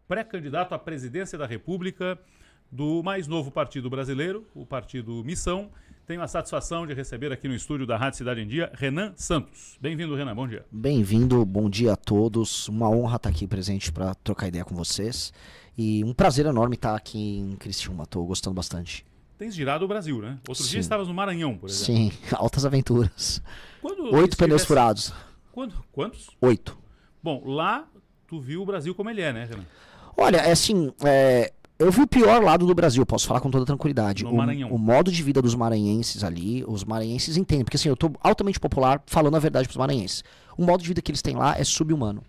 pré-candidato à presidência da República do mais novo partido brasileiro, o Partido Missão. Tenho a satisfação de receber aqui no estúdio da Rádio Cidade em Dia, Renan Santos. Bem-vindo, Renan, bom dia. Bem-vindo, bom dia a todos. Uma honra estar aqui presente para trocar ideia com vocês. E um prazer enorme estar aqui em Criciúma, estou gostando bastante. Tens girado o Brasil, né? Outro dia estavas no Maranhão, por exemplo. Sim, altas aventuras. Quando 8 pneus furados. Quantos? 8. Bom, lá tu viu o Brasil como ele é, né, Renan? Olha, é assim, eu vi o pior lado do Brasil, posso falar com toda tranquilidade. No Maranhão. O modo de vida dos maranhenses ali, os maranhenses entendem, porque assim, eu tô altamente popular falando a verdade pros maranhenses. O modo de vida que eles têm lá é subhumano.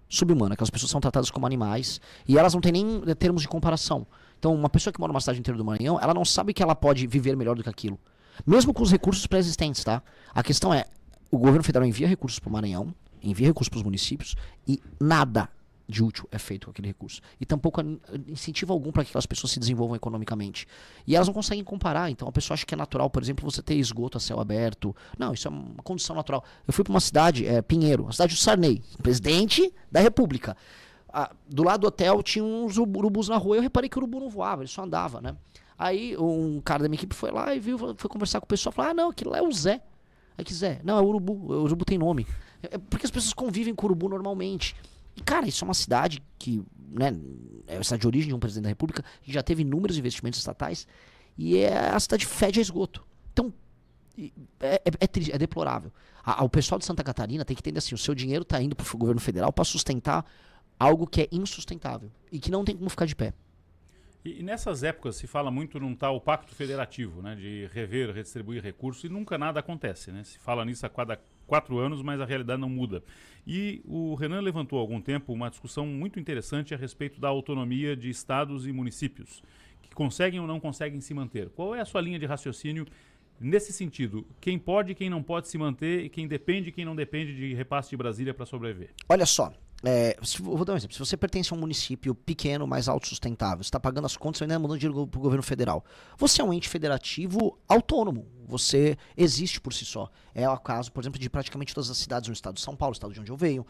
Subhumano, aquelas pessoas são tratadas como animais e elas não têm nem termos de comparação. Então, uma pessoa que mora numa cidade inteira do Maranhão, ela não sabe que ela pode viver melhor do que aquilo. Mesmo com os recursos pré-existentes, tá? A questão é, o governo federal envia recursos pro Maranhão, envia recursos pros municípios e nada de útil é feito com aquele recurso. E tampouco incentivo algum para que aquelas pessoas se desenvolvam economicamente. E elas não conseguem comparar. Então a pessoa acha que é natural, por exemplo, você ter esgoto a céu aberto. Não, isso é uma condição natural. Eu fui para uma cidade, Pinheiro, a cidade do Sarney, presidente da República. Do lado do hotel tinha uns urubus na rua. Eu reparei que o urubu não voava, ele só andava, né? Aí um cara da minha equipe foi lá e foi conversar com o pessoal. Falou, não, aquilo lá é o Zé. Aí que Zé? Não, é o urubu tem nome. Porque as pessoas convivem com o urubu normalmente. E, cara, isso é uma cidade que, né, é a cidade de origem de um presidente da República, que já teve inúmeros investimentos estatais, e a cidade fede a esgoto. Então, é triste, é deplorável. O pessoal de Santa Catarina tem que entender assim, o seu dinheiro está indo para o governo federal para sustentar algo que é insustentável e que não tem como ficar de pé. E nessas épocas se fala muito num tal pacto federativo, né, de rever, redistribuir recursos, e nunca nada acontece, né? Se fala nisso a cada 4 anos, mas a realidade não muda. E o Renan levantou há algum tempo uma discussão muito interessante a respeito da autonomia de estados e municípios, que conseguem ou não conseguem se manter. Qual é a sua linha de raciocínio nesse sentido? Quem pode e quem não pode se manter, e quem depende e quem não depende de repasse de Brasília para sobreviver? Olha só. Vou dar um exemplo. Se você pertence a um município pequeno, mais autossustentável, você está pagando as contas e ainda mandando dinheiro para o governo federal. Você é um ente federativo autônomo. Você existe por si só. É o caso, por exemplo, de praticamente todas as cidades no estado de São Paulo, estado de onde eu venho.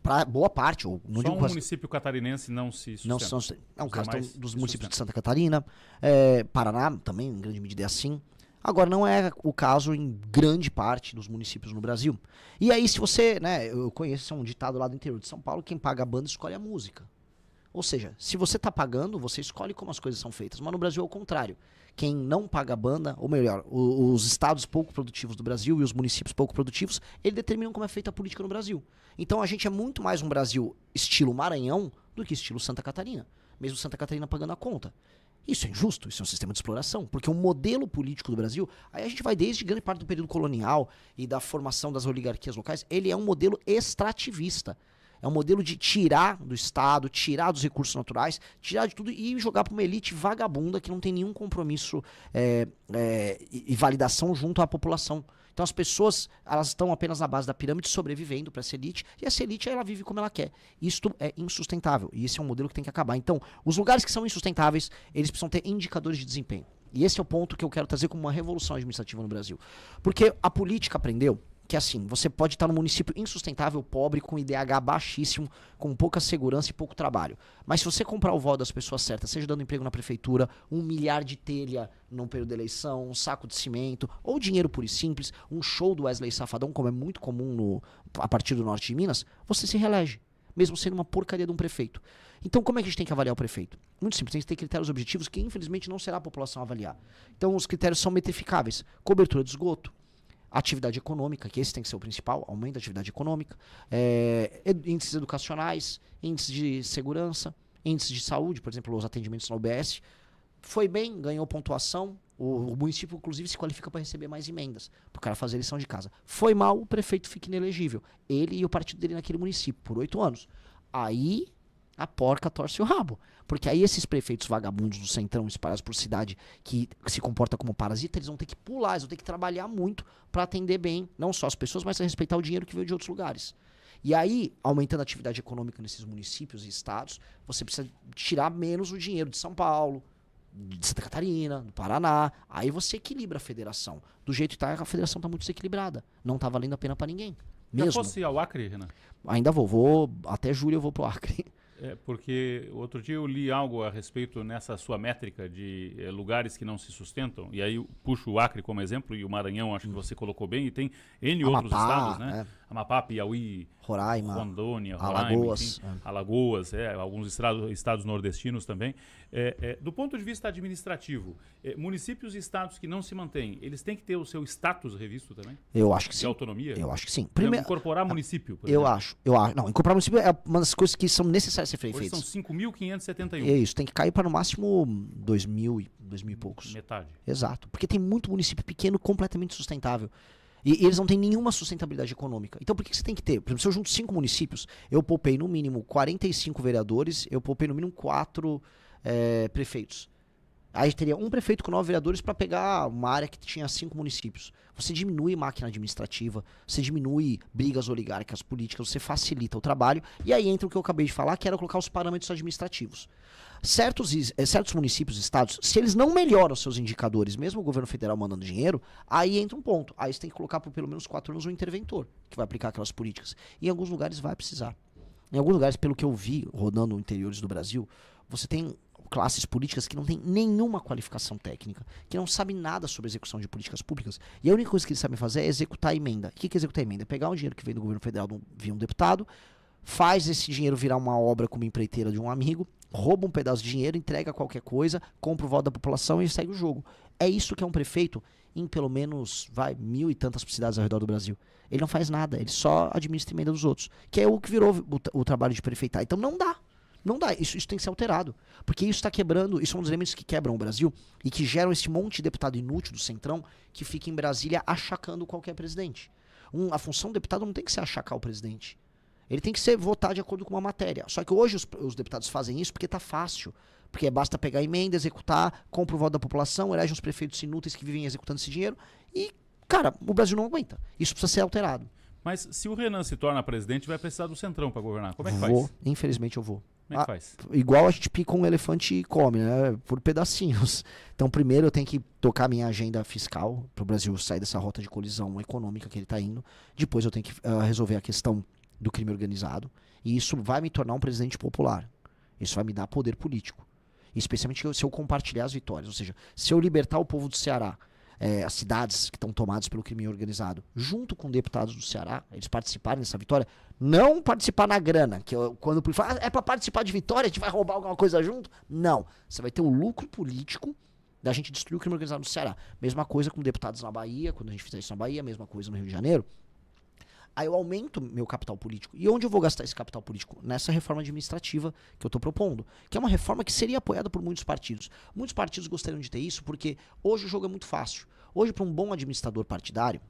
Para boa parte, ou não só digo um quase, município catarinense não se sustenta. não são, é um Os caso demais dos se municípios de sustentam. Santa Catarina, Paraná também, em grande medida é assim. Agora, não é o caso em grande parte dos municípios no Brasil. E aí, se você, né, eu conheço um ditado lá do interior de São Paulo, quem paga a banda escolhe a música. Ou seja, se você está pagando, você escolhe como as coisas são feitas. Mas no Brasil é o contrário. Quem não paga a banda, ou melhor, os estados pouco produtivos do Brasil e os municípios pouco produtivos, eles determinam como é feita a política no Brasil. Então a gente é muito mais um Brasil estilo Maranhão do que estilo Santa Catarina. Mesmo Santa Catarina pagando a conta. Isso é injusto, isso é um sistema de exploração, porque o modelo político do Brasil, aí a gente vai desde grande parte do período colonial e da formação das oligarquias locais, ele é um modelo extrativista. É um modelo de tirar do Estado, tirar dos recursos naturais, tirar de tudo e jogar para uma elite vagabunda que não tem nenhum compromisso e validação junto à população. Então as pessoas, elas estão apenas na base da pirâmide sobrevivendo para essa elite, e essa elite ela vive como ela quer. Isto é insustentável, e esse é um modelo que tem que acabar. Então, os lugares que são insustentáveis, eles precisam ter indicadores de desempenho. E esse é o ponto que eu quero trazer como uma revolução administrativa no Brasil. Porque a política aprendeu que assim, você pode estar num município insustentável, pobre, com IDH baixíssimo, com pouca segurança e pouco trabalho. Mas se você comprar o voto das pessoas certas, seja dando emprego na prefeitura, 1 milhar de telha num período de eleição, um saco de cimento, ou dinheiro puro e simples, um show do Wesley Safadão, como é muito comum a partir do norte de Minas, você se reelege, mesmo sendo uma porcaria de um prefeito. Então como é que a gente tem que avaliar o prefeito? Muito simples, tem que ter critérios objetivos que infelizmente não será a população avaliar. Então os critérios são metrificáveis: cobertura de esgoto, atividade econômica, que esse tem que ser o principal, aumento da atividade econômica, índices educacionais, índices de segurança, índices de saúde, por exemplo, os atendimentos na UBS. Foi bem, ganhou pontuação, o município inclusive se qualifica para receber mais emendas, para o cara fazer a lição de casa. Foi mal, o prefeito fica inelegível. Ele e o partido dele naquele município, por 8 anos. Aí a porca torce o rabo. Porque aí esses prefeitos vagabundos do centrão espalhados por cidade que se comportam como parasita, eles vão ter que pular, eles vão ter que trabalhar muito para atender bem, não só as pessoas, mas respeitar o dinheiro que veio de outros lugares. E aí, aumentando a atividade econômica nesses municípios e estados, você precisa tirar menos o dinheiro de São Paulo, de Santa Catarina, do Paraná. Aí você equilibra a federação. Do jeito que tá, a federação está muito desequilibrada. Não está valendo a pena para ninguém. Mesmo. Já fosse ao Acre, Renan? Ainda vou até julho eu vou pro Acre. Porque outro dia eu li algo a respeito nessa sua métrica de lugares que não se sustentam, e aí eu puxo o Acre como exemplo, e o Maranhão acho que você colocou bem, e tem N outros estados, né? Amapá, Piauí, Roraima, Rondônia, Alagoas, enfim, Alagoas, alguns estados nordestinos também. Do ponto de vista administrativo, municípios e estados que não se mantêm, eles têm que ter o seu status revisto também? Eu acho que sim. De autonomia? Eu acho que sim. Primeiro, incorporar município, por eu exemplo. acho. Não, incorporar município é uma das coisas que são necessárias ser Hoje feitas. são 5.571. É isso, tem que cair para no máximo 2.000 e poucos. Metade. Exato, porque tem muito município pequeno completamente sustentável. E eles não têm nenhuma sustentabilidade econômica. Então por que você tem que ter? Por exemplo, se eu junto 5 municípios, eu poupei no mínimo 45 vereadores, eu poupei no mínimo 4 prefeitos. Aí teria um prefeito com 9 vereadores para pegar uma área que tinha 5 municípios. Você diminui máquina administrativa, você diminui brigas oligárquicas políticas, você facilita o trabalho. E aí entra o que eu acabei de falar, que era colocar os parâmetros administrativos. Certos municípios e estados, se eles não melhoram seus indicadores, mesmo o governo federal mandando dinheiro, aí entra um ponto. Aí você tem que colocar por pelo menos 4 anos um interventor que vai aplicar aquelas políticas. E em alguns lugares vai precisar. Em alguns lugares, pelo que eu vi rodando interiores do Brasil, você tem classes políticas que não têm nenhuma qualificação técnica, que não sabem nada sobre execução de políticas públicas, e a única coisa que eles sabem fazer é executar a emenda. O que é executar a emenda? É pegar um dinheiro que vem do governo federal via um deputado, faz esse dinheiro virar uma obra como empreiteira de um amigo, rouba um pedaço de dinheiro, entrega qualquer coisa, compra o voto da população e segue o jogo. É isso que é um prefeito em pelo menos 1.000 e tantas cidades ao redor do Brasil. Ele não faz nada, ele só administra a emenda dos outros, que é o que virou o trabalho de prefeitar. Então não dá. Não dá, isso tem que ser alterado. Porque isso está quebrando, isso é um dos elementos que quebram o Brasil e que geram esse monte de deputado inútil do Centrão que fica em Brasília achacando qualquer presidente. A função do deputado não tem que ser achacar o presidente. Ele tem que ser votar de acordo com uma matéria. Só que hoje os deputados fazem isso porque tá fácil. Porque basta pegar a emenda, executar, compra o voto da população, elege uns prefeitos inúteis que vivem executando esse dinheiro e, cara, o Brasil não aguenta. Isso precisa ser alterado. Mas se o Renan se torna presidente, vai precisar do Centrão para governar. Como é que Vou, faz? infelizmente eu vou. Como é que faz? Igual a gente pica um elefante e come, né? Por pedacinhos. Então, primeiro eu tenho que tocar minha agenda fiscal para o Brasil sair dessa rota de colisão econômica que ele está indo. Depois eu tenho que resolver a questão do crime organizado. E isso vai me tornar um presidente popular. Isso vai me dar poder político. Especialmente se eu compartilhar as vitórias. Ou seja, se eu libertar o povo do Ceará, as cidades que estão tomadas pelo crime organizado, junto com deputados do Ceará, eles participarem dessa vitória, não participar na grana, que quando o político fala, é para participar de vitória, a gente vai roubar alguma coisa junto. Não, você vai ter o lucro político da gente destruir o crime organizado no Ceará. Mesma coisa com deputados na Bahia, quando a gente fizer isso na Bahia, mesma coisa no Rio de Janeiro. Aí eu aumento meu capital político. E onde eu vou gastar esse capital político? Nessa reforma administrativa que eu estou propondo. Que é uma reforma que seria apoiada por muitos partidos. Muitos partidos gostariam de ter isso porque hoje o jogo é muito fácil. Hoje, para um bom administrador partidário,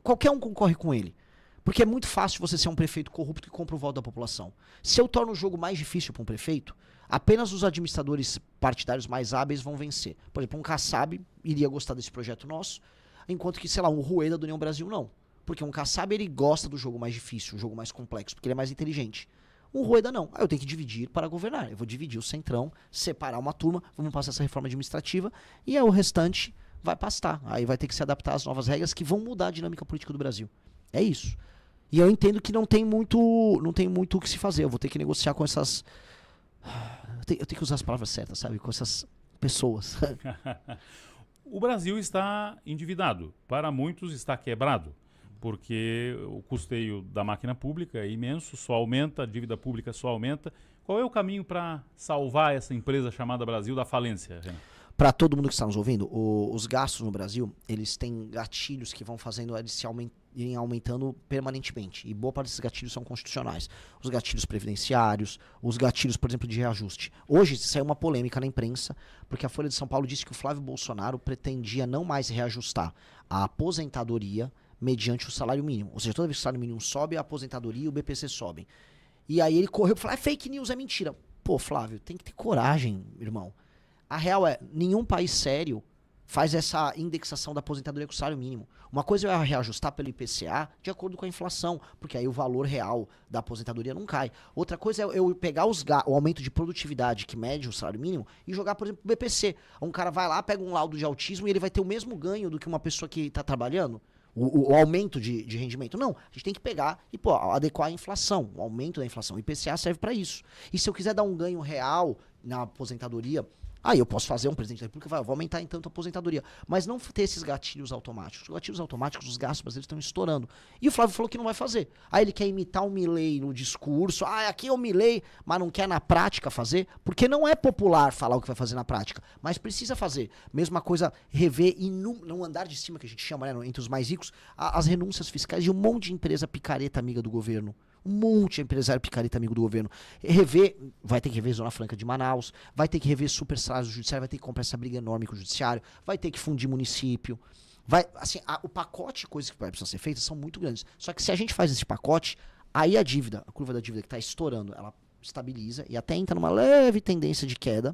qualquer um concorre com ele. Porque é muito fácil você ser um prefeito corrupto que compra o voto da população. Se eu torno o jogo mais difícil para um prefeito, apenas os administradores partidários mais hábeis vão vencer. Por exemplo, um Kassab iria gostar desse projeto nosso, enquanto que, sei lá, um Rueda do União Brasil não. Porque um Kassab, ele gosta do jogo mais difícil, o jogo mais complexo, porque ele é mais inteligente. Um Rueda não. Aí eu tenho que dividir para governar. Eu vou dividir o Centrão, separar uma turma, vamos passar essa reforma administrativa, e aí o restante vai pastar. Aí vai ter que se adaptar às novas regras que vão mudar a dinâmica política do Brasil. É isso. E eu entendo que não tem muito o que se fazer. Eu vou ter que negociar com essas... Eu tenho que usar as palavras certas, sabe? Com essas pessoas. O Brasil está endividado. Para muitos está quebrado. Porque o custeio da máquina pública é imenso, só aumenta, a dívida pública só aumenta. Qual é o caminho para salvar essa empresa chamada Brasil da falência, Renan? Para todo mundo que está nos ouvindo, os gastos no Brasil, eles têm gatilhos que vão fazendo eles irem aumentando permanentemente. E boa parte desses gatilhos são constitucionais. Os gatilhos previdenciários, os gatilhos, por exemplo, de reajuste. Hoje saiu uma polêmica na imprensa, porque a Folha de São Paulo disse que o Flávio Bolsonaro pretendia não mais reajustar a aposentadoria mediante o salário mínimo. Ou seja, toda vez que o salário mínimo sobe, a aposentadoria e o BPC sobem. E aí ele correu e falou, é fake news, é mentira. Pô, Flávio, tem que ter coragem, irmão. A real é, nenhum país sério faz essa indexação da aposentadoria com o salário mínimo. Uma coisa é reajustar pelo IPCA de acordo com a inflação, porque aí o valor real da aposentadoria não cai. Outra coisa é eu pegar o aumento de produtividade que mede o salário mínimo e jogar, por exemplo, o BPC. Um cara vai lá, pega um laudo de autismo e ele vai ter o mesmo ganho do que uma pessoa que está trabalhando. o aumento de rendimento. Não, a gente tem que pegar e adequar a inflação, o aumento da inflação. O IPCA serve para isso. E se eu quiser dar um ganho real na aposentadoria, aí eu posso fazer um presidente da República, vou aumentar em tanto a aposentadoria. Mas não ter esses gatilhos automáticos. Os gatilhos automáticos, os gastos brasileiros estão estourando. E o Flávio falou que não vai fazer. Aí ele quer imitar o Milei no discurso. Aqui é o Milei, mas não quer na prática fazer. Porque não é popular falar o que vai fazer na prática. Mas precisa fazer. Mesma coisa, rever no andar de cima, que a gente chama, né, entre os mais ricos, as renúncias fiscais de um monte de empresa picareta amiga do governo. Um monte de empresário picareta amigo do governo. Vai ter que rever Zona Franca de Manaus, vai ter que rever super salários do judiciário, vai ter que comprar essa briga enorme com o judiciário, vai ter que fundir município. O pacote de coisas que vai precisar ser feitas são muito grandes. Só que se a gente faz esse pacote, aí a curva da dívida que está estourando, ela estabiliza e até entra numa leve tendência de queda.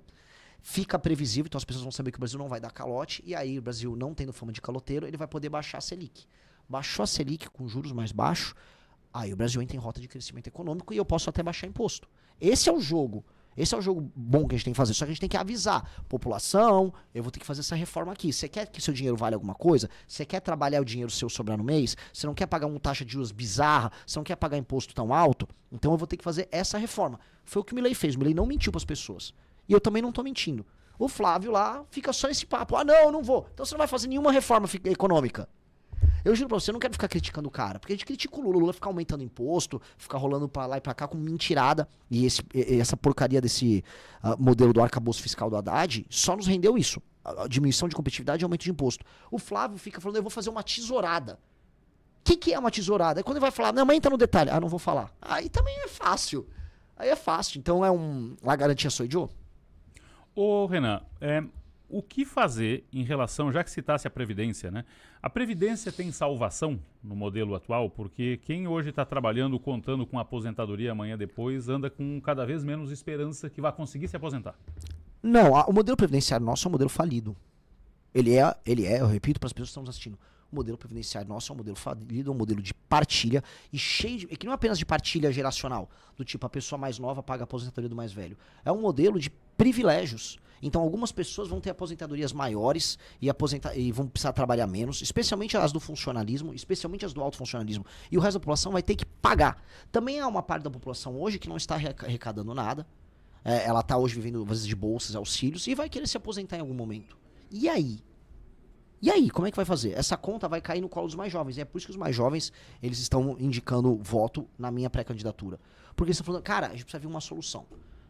Fica previsível, então as pessoas vão saber que o Brasil não vai dar calote, e aí o Brasil, não tendo fama de caloteiro, ele vai poder baixar a Selic. Baixou a Selic com juros mais baixos, aí o Brasil entra em rota de crescimento econômico e eu posso até baixar imposto. Esse é o jogo. Esse é o jogo bom que a gente tem que fazer. Só que a gente tem que avisar. População, eu vou ter que fazer essa reforma aqui. Você quer que seu dinheiro valha alguma coisa? Você quer trabalhar o dinheiro seu sobrar no mês? Você não quer pagar uma taxa de juros bizarra? Você não quer pagar imposto tão alto? Então eu vou ter que fazer essa reforma. Foi o que o Milei fez. O Milei não mentiu para as pessoas. E eu também não estou mentindo. O Flávio lá fica só nesse papo. Não, eu não vou. Então você não vai fazer nenhuma reforma econômica. Eu juro pra você, eu não quero ficar criticando o cara, porque a gente critica o Lula. O Lula fica aumentando imposto, fica rolando pra lá e pra cá com mentirada. E essa porcaria desse modelo do arcabouço fiscal do Haddad só nos rendeu isso. A diminuição de competitividade e aumento de imposto. O Flávio fica falando, eu vou fazer uma tesourada. O que é uma tesourada? É quando ele vai falar, não, mas entra no detalhe. Não vou falar. Aí também é fácil. Aí é fácil. Então é a garantia sou Joe. Ô, Renan, o que fazer em relação, já que citasse a Previdência, né? A Previdência tem salvação no modelo atual, porque quem hoje está trabalhando, contando com aposentadoria amanhã depois, anda com cada vez menos esperança que vai conseguir se aposentar. Não, o modelo previdenciário nosso é um modelo falido. Ele é, eu repito para as pessoas que estão nos assistindo, o modelo previdenciário nosso é um modelo falido, é um modelo de partilha e cheio de... que não é apenas de partilha geracional, do tipo a pessoa mais nova paga a aposentadoria do mais velho. É um modelo de privilégios. Então algumas pessoas vão ter aposentadorias maiores e vão precisar trabalhar menos, especialmente as do funcionalismo, especialmente as do alto funcionalismo. E o resto da população vai ter que pagar. Também há uma parte da população hoje que não está arrecadando nada. Ela está hoje vivendo às vezes de bolsas, auxílios e vai querer se aposentar em algum momento. E aí? E aí, como é que vai fazer? Essa conta vai cair no colo dos mais jovens. E é por isso que os mais jovens, eles estão indicando voto na minha pré-candidatura. Porque eles estão falando, cara, a gente precisa ver uma solução.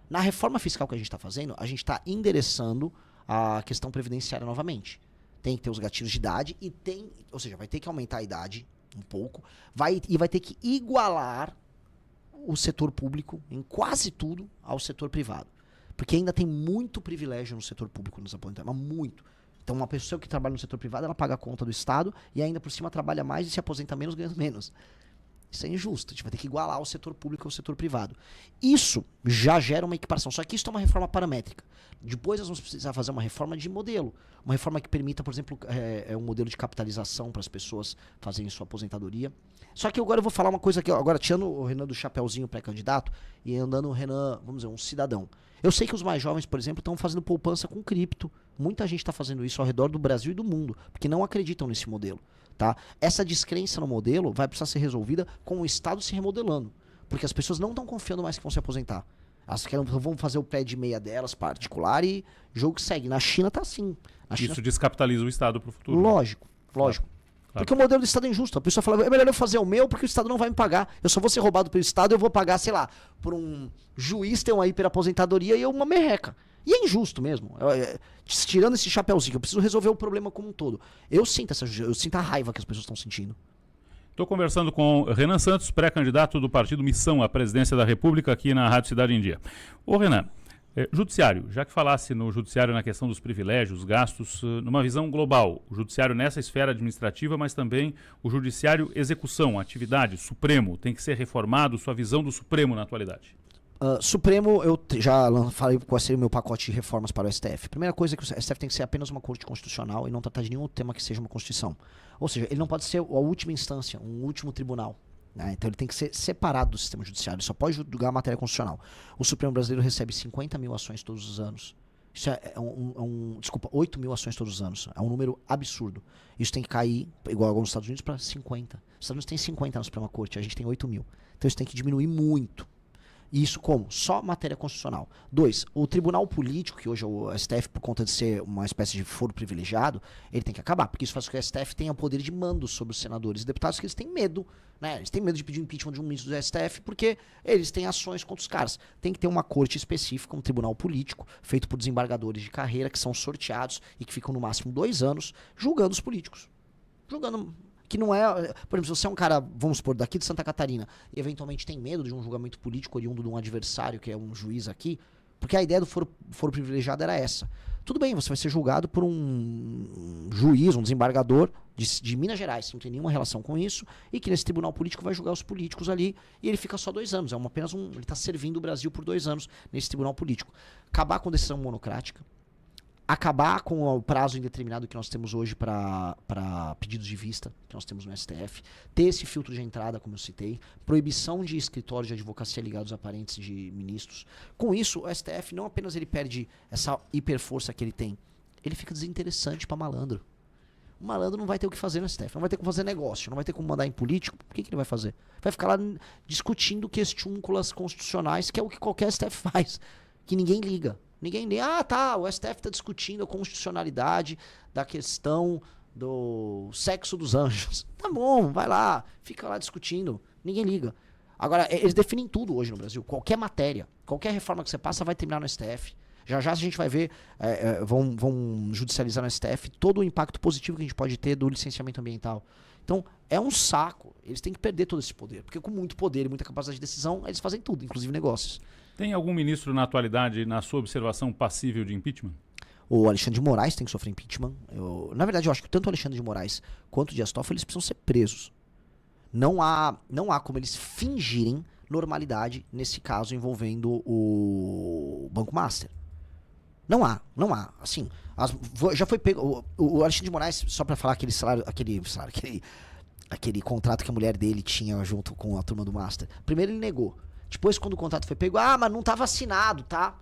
Na reforma fiscal que a gente está fazendo, a gente está endereçando a questão previdenciária novamente. Tem que ter os gatilhos de idade ou seja, vai ter que aumentar a idade um pouco, vai ter que igualar o setor público em quase tudo ao setor privado. Porque ainda tem muito privilégio no setor público nos aposentados, mas muito. Então uma pessoa que trabalha no setor privado, ela paga a conta do Estado e ainda por cima trabalha mais e se aposenta menos, ganha menos. Isso é injusto, a gente vai ter que igualar o setor público ao setor privado. Isso já gera uma equiparação, só que isso é uma reforma paramétrica. Depois nós vamos precisar fazer uma reforma de modelo. Uma reforma que permita, por exemplo, um modelo de capitalização para as pessoas fazerem sua aposentadoria. Só que agora eu vou falar uma coisa aqui, agora tirando o Renan do chapeuzinho pré-candidato e andando o Renan, vamos dizer, um cidadão. Eu sei que os mais jovens, por exemplo, estão fazendo poupança com cripto. Muita gente está fazendo isso ao redor do Brasil e do mundo, porque não acreditam nesse modelo. Tá? Essa descrença no modelo vai precisar ser resolvida com o Estado se remodelando. Porque as pessoas não estão confiando mais que vão se aposentar. Elas vão fazer o pé de meia delas particular e jogo segue. Na China tá assim. Isso descapitaliza o Estado para o futuro. Lógico. Claro. Porque o modelo do Estado é injusto. A pessoa fala, é melhor eu fazer o meu porque o Estado não vai me pagar. Eu só vou ser roubado pelo Estado, eu vou pagar, sei lá, por um juiz ter uma hiperaposentadoria e eu uma merreca. E é injusto mesmo. Tirando esse chapéuzinho, eu preciso resolver o problema como um todo. Eu sinto a raiva que as pessoas estão sentindo. Estou conversando com Renan Santos, pré-candidato do Partido Missão à presidência da República aqui na Rádio Cidade em Dia. Ô Renan, judiciário, já que falasse no judiciário na questão dos privilégios, gastos, numa visão global, o judiciário nessa esfera administrativa, mas também o judiciário execução, atividade, Supremo, tem que ser reformado, sua visão do Supremo na atualidade? Supremo, eu já falei qual seria o meu pacote de reformas para o STF. Primeira coisa é que o STF tem que ser apenas uma corte constitucional e não tratar de nenhum tema que seja uma Constituição. Ou seja, ele não pode ser a última instância, um último tribunal. Né? Então ele tem que ser separado do sistema judiciário, ele só pode julgar a matéria constitucional. O Supremo brasileiro recebe 50 mil ações todos os anos. Isso desculpa, 8 mil ações todos os anos. É um número absurdo. Isso tem que cair, igual nos Estados Unidos, para 50. Os Estados Unidos tem 50 na Suprema Corte, a gente tem 8 mil. Então isso tem que diminuir muito. E isso como? Só matéria constitucional. 2, o tribunal político, que hoje é o STF, por conta de ser uma espécie de foro privilegiado, ele tem que acabar, porque isso faz com que o STF tenha poder de mando sobre os senadores e deputados, que eles têm medo, né? Eles têm medo de pedir o impeachment de um ministro do STF, porque eles têm ações contra os caras. Tem que ter uma corte específica, um tribunal político, feito por desembargadores de carreira, que são sorteados e que ficam no máximo 2 anos, julgando os políticos. Julgando... Que não é, por exemplo, se você é um cara, vamos supor, daqui de Santa Catarina, e eventualmente tem medo de um julgamento político oriundo de um adversário, que é um juiz aqui, porque a ideia do foro privilegiado era essa. Tudo bem, você vai ser julgado por um juiz, um desembargador de Minas Gerais, que não tem nenhuma relação com isso, e que nesse tribunal político vai julgar os políticos ali, e ele fica só 2 anos. Ele está servindo o Brasil por 2 anos nesse tribunal político. Acabar com decisão monocrática, acabar com o prazo indeterminado que nós temos hoje para pedidos de vista, que nós temos no STF, ter esse filtro de entrada, como eu citei, proibição de escritórios de advocacia ligados a parentes de ministros. Com isso, o STF não apenas ele perde essa hiperforça que ele tem, ele fica desinteressante para malandro. O malandro não vai ter o que fazer no STF, não vai ter como fazer negócio, não vai ter como mandar em político. Por que ele vai fazer? Vai ficar lá discutindo questúnculas constitucionais, que é o que qualquer STF faz, que ninguém liga. Ninguém nem, o STF está discutindo a constitucionalidade da questão do sexo dos anjos. Tá bom, vai lá, fica lá discutindo, ninguém liga. Agora, eles definem tudo hoje no Brasil, qualquer matéria, qualquer reforma que você passa vai terminar no STF. Já a gente vai ver, vão judicializar no STF todo o impacto positivo que a gente pode ter do licenciamento ambiental. Então, é um saco, eles têm que perder todo esse poder, porque com muito poder e muita capacidade de decisão, eles fazem tudo, inclusive negócios. Tem algum ministro na atualidade, na sua observação, passível de impeachment? O Alexandre de Moraes tem que sofrer impeachment. Na verdade, eu acho que tanto o Alexandre de Moraes quanto o Dias Toffoli eles precisam ser presos. Não há como eles fingirem normalidade nesse caso envolvendo o Banco Master. Não há. Assim, já foi pego. O Alexandre de Moraes, só pra falar aquele contrato que a mulher dele tinha junto com a turma do Master. Primeiro ele negou. Depois, quando o contrato foi pego, mas não estava assinado, tá?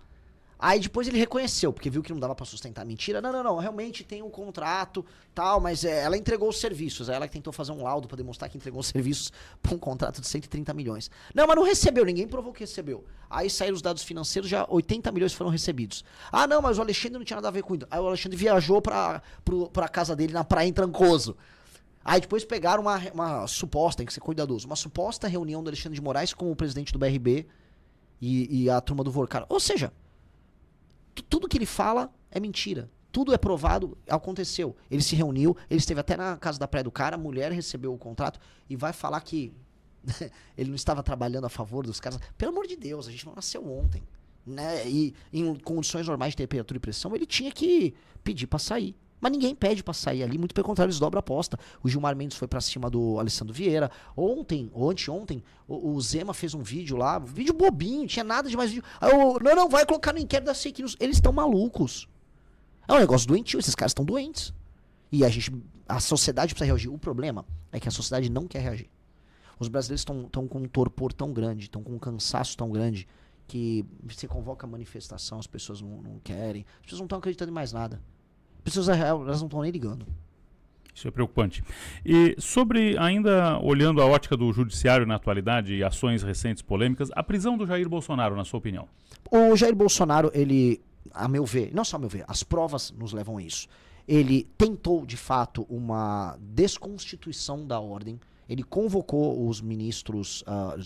Aí depois ele reconheceu, porque viu que não dava pra sustentar mentira. Não, realmente tem um contrato, tal, mas ela entregou os serviços. Ela que tentou fazer um laudo pra demonstrar que entregou os serviços pra um contrato de 130 milhões. Não, mas não recebeu, ninguém provou que recebeu. Aí saíram os dados financeiros, já 80 milhões foram recebidos. Não, mas o Alexandre não tinha nada a ver com isso. Aí o Alexandre viajou pra casa dele na praia em Trancoso. Aí depois pegaram uma suposta, tem que ser cuidadoso, uma suposta reunião do Alexandre de Moraes com o presidente do BRB e a turma do Vorcar. Ou seja, tudo que ele fala é mentira. Tudo é provado, aconteceu. Ele se reuniu, ele esteve até na casa da praia do cara, a mulher recebeu o contrato e vai falar que ele não estava trabalhando a favor dos caras. Pelo amor de Deus, a gente não nasceu ontem. Né? E em condições normais de temperatura e pressão, ele tinha que pedir para sair. Mas ninguém pede pra sair ali, muito pelo contrário, eles dobram a aposta. O Gilmar Mendes foi pra cima do Alessandro Vieira. Ontem, ou anteontem, o Zema fez um vídeo lá, um vídeo bobinho, tinha nada de mais vídeo. Aí não, vai colocar no inquérito da fake news. Eles estão malucos. É um negócio doentio, esses caras estão doentes. E a sociedade precisa reagir. O problema é que a sociedade não quer reagir. Os brasileiros estão com um torpor tão grande, estão com um cansaço tão grande, que você convoca a manifestação, as pessoas não querem, as pessoas não estão acreditando em mais nada. As pessoas elas não estão nem ligando. Isso é preocupante. E sobre, ainda olhando a ótica do judiciário na atualidade e ações recentes polêmicas, a prisão do Jair Bolsonaro, na sua opinião? O Jair Bolsonaro, ele, a meu ver, não só a meu ver, as provas nos levam a isso. Ele tentou, de fato, uma desconstituição da ordem. Ele convocou os ministros,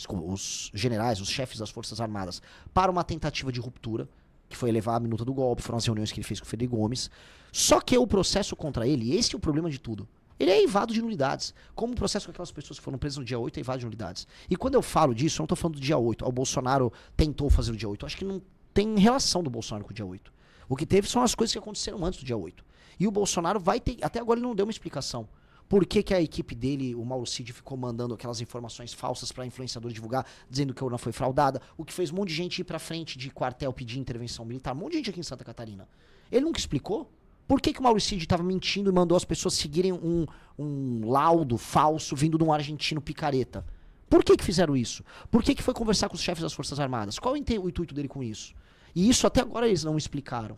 os generais, os chefes das Forças Armadas para uma tentativa de ruptura, que foi elevar a minuta do golpe, foram as reuniões que ele fez com o Frederico Gomes. Só que o processo contra ele, esse é o problema de tudo, ele é eivado de nulidades. Como o processo com aquelas pessoas que foram presas no dia 8 é eivado de nulidades. E quando eu falo disso, eu não estou falando do dia 8. O Bolsonaro tentou fazer o dia 8. Eu acho que não tem relação do Bolsonaro com o dia 8. O que teve são as coisas que aconteceram antes do dia 8. E o Bolsonaro vai ter... Até agora ele não deu uma explicação. Por que a equipe dele, o Mauro Cid, ficou mandando aquelas informações falsas para influenciador divulgar, dizendo que a urna foi fraudada, o que fez um monte de gente ir para frente de quartel pedir intervenção militar, um monte de gente aqui em Santa Catarina. Ele nunca explicou por que o Mauro Cid estava mentindo e mandou as pessoas seguirem um laudo falso vindo de um argentino picareta. Por que fizeram isso? Por que foi conversar com os chefes das Forças Armadas? Qual é o intuito dele com isso? E isso até agora eles não explicaram.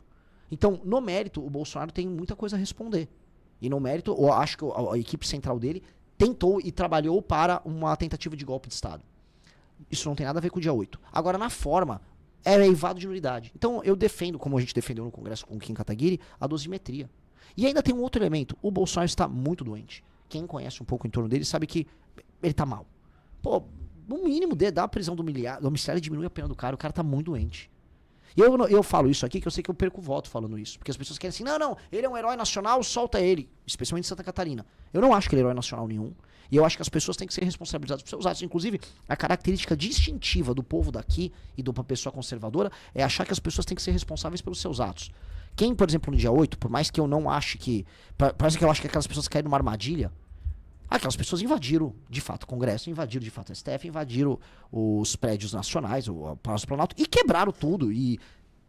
Então, no mérito, o Bolsonaro tem muita coisa a responder. E no mérito, eu acho que a equipe central dele tentou e trabalhou para uma tentativa de golpe de Estado. Isso não tem nada a ver com o dia 8. Agora, na forma, é eivado de nulidade. Então, eu defendo, como a gente defendeu no Congresso com o Kim Kataguiri, a dosimetria. E ainda tem um outro elemento. O Bolsonaro está muito doente. Quem conhece um pouco em torno dele sabe que ele tá mal. Pô, no mínimo, dá a prisão domiciliária, diminui a pena do cara. O cara tá muito doente. E eu falo isso aqui que eu sei que eu perco o voto falando isso. Porque as pessoas querem assim, não, ele é um herói nacional, solta ele. Especialmente em Santa Catarina. Eu não acho que ele é herói nacional nenhum. E eu acho que as pessoas têm que ser responsabilizadas por seus atos. Inclusive, a característica distintiva do povo daqui e de uma pessoa conservadora é achar que as pessoas têm que ser responsáveis pelos seus atos. Quem, por exemplo, no dia 8, por mais que eu não ache que... Parece que eu acho que aquelas pessoas caíram numa armadilha. Aquelas pessoas invadiram, de fato, o Congresso, invadiram, de fato, o STF, invadiram os prédios nacionais, o Palácio do Planalto, e quebraram tudo. E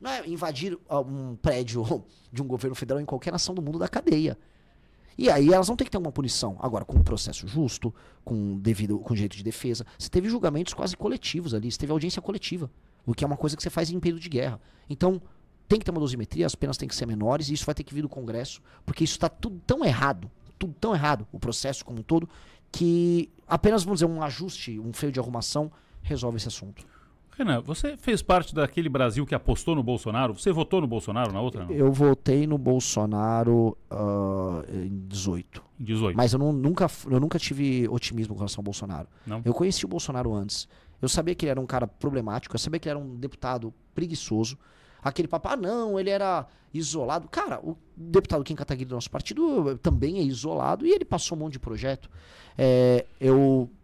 não é invadir um prédio de um governo federal em qualquer nação do mundo da cadeia. E aí elas vão ter que ter uma punição. Agora, com um processo justo, com direito de defesa. Você teve julgamentos quase coletivos ali, você teve audiência coletiva, o que é uma coisa que você faz em período de guerra. Então, tem que ter uma dosimetria, as penas têm que ser menores, e isso vai ter que vir do Congresso, porque isso está tudo tão errado, o processo como um todo, que apenas, vamos dizer, um ajuste, um freio de arrumação, resolve esse assunto. Renan, você fez parte daquele Brasil que apostou no Bolsonaro? Você votou no Bolsonaro na outra? Não? Eu votei no Bolsonaro em 18. Em 18. Mas eu nunca tive otimismo com relação ao Bolsonaro. Não? Eu conheci o Bolsonaro antes. Eu sabia que ele era um cara problemático, eu sabia que ele era um deputado preguiçoso. Aquele papo, não, ele era isolado. Cara, o deputado Kim Kataguiri do nosso partido também é isolado e ele passou um monte de projeto.